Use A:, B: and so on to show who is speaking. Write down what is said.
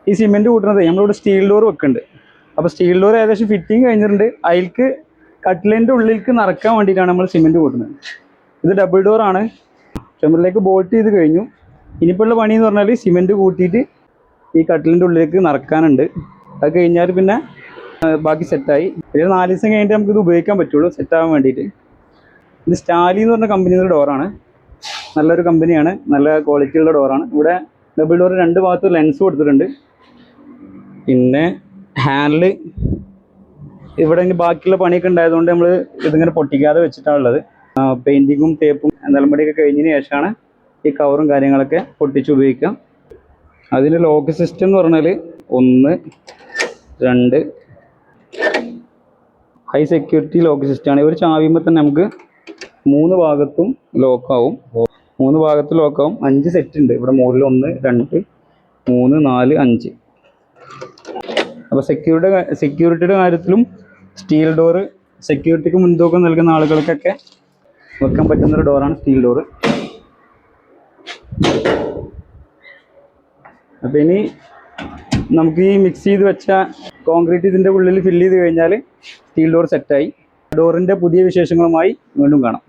A: ഈ സിമെൻറ്റ് കൂട്ടുന്നത് നമ്മളിവിടെ സ്റ്റീൽ ഡോർ വെക്കുന്നുണ്ട്. അപ്പോൾ സ്റ്റീൽ ഡോർ ഏകദേശം ഫിറ്റിങ് കഴിഞ്ഞിട്ടുണ്ട്. അതിലേക്ക് കട്ടിലിൻ്റെ ഉള്ളിലേക്ക് നിറക്കാൻ വേണ്ടിയിട്ടാണ് നമ്മൾ സിമെൻറ്റ് കൂട്ടുന്നത്. ഇത് ഡബിൾ ഡോറാണ്. ചുമരിലേക്ക് ബോൾട്ട് ചെയ്ത് കഴിഞ്ഞു. ഇനിയിപ്പോൾ ഉള്ള പണി എന്ന് പറഞ്ഞാൽ സിമെൻറ്റ് കൂട്ടിയിട്ട് ഈ കട്ടിലിൻ്റെ ഉള്ളിലേക്ക് നിറക്കാനുണ്ട്. അത് കഴിഞ്ഞാൽ പിന്നെ ബാക്കി സെറ്റായി. ഒരു 4 ദിവസം കഴിഞ്ഞിട്ട് നമുക്കിത് ഉപയോഗിക്കാൻ പറ്റുള്ളൂ, സെറ്റാകാൻ വേണ്ടിയിട്ട്. ഇത് സ്റ്റാലി എന്ന് പറഞ്ഞ കമ്പനിയുടെ ഡോറാണ്. നല്ലൊരു കമ്പനിയാണ്, നല്ല ക്വാളിറ്റിയുള്ള ഡോറാണ്. ഇവിടെ ഡബിൾ ഡോർ 2 ഭാഗത്ത് ലെൻസ് കൊടുത്തിട്ടുണ്ട്. പിന്നെ ഹാൻഡിൽ ഇവിടെ ഇനി ബാക്കിയുള്ള പണിയൊക്കെ ഉണ്ടായതുകൊണ്ട് നമ്മൾ ഇതിങ്ങനെ പൊട്ടിക്കാതെ വെച്ചിട്ടാണുള്ളത്. പെയിൻറ്റിങ്ങും തേപ്പും നിലമ്പടിയൊക്കെ കഴിഞ്ഞതിന് ശേഷമാണ് ഈ കവറും കാര്യങ്ങളൊക്കെ പൊട്ടിച്ച് ഉപയോഗിക്കാം. അതിൻ്റെ ലോക്ക് സിസ്റ്റം എന്ന് പറഞ്ഞാൽ 1, 2 ഹൈ സെക്യൂരിറ്റി ലോക്ക് സിസ്റ്റമാണ്. ഒരു ചാവിയുമ്പോൾ തന്നെ നമുക്ക് 3 ഭാഗത്തും ലോക്കാവും. 3 ഭാഗത്തും ലോക്കാവും. 5 സെറ്റ് ഉണ്ട് ഇവിടെ മുകളിൽ. 1, 2, 3, 4, 5. അപ്പോൾ സെക്യൂരിറ്റിയുടെ കാര്യത്തിലും സ്റ്റീൽ ഡോറ് സെക്യൂരിറ്റിക്ക് മുൻതൂക്കം നൽകുന്ന ആളുകൾക്കൊക്കെ വെക്കാൻ പറ്റുന്നൊരു ഡോറാണ് സ്റ്റീൽ ഡോറ്. അപ്പോൾ ഇനി നമുക്ക് ഈ മിക്സ് ചെയ്ത് വെച്ച കോൺക്രീറ്റ് ഇതിൻ്റെ ഉള്ളിൽ ഫില്ല് ചെയ്ത് കഴിഞ്ഞാൽ സ്റ്റീൽ ഡോർ സെറ്റായി. ഡോറിൻ്റെ പുതിയ വിശേഷങ്ങളുമായി വീണ്ടും കാണാം.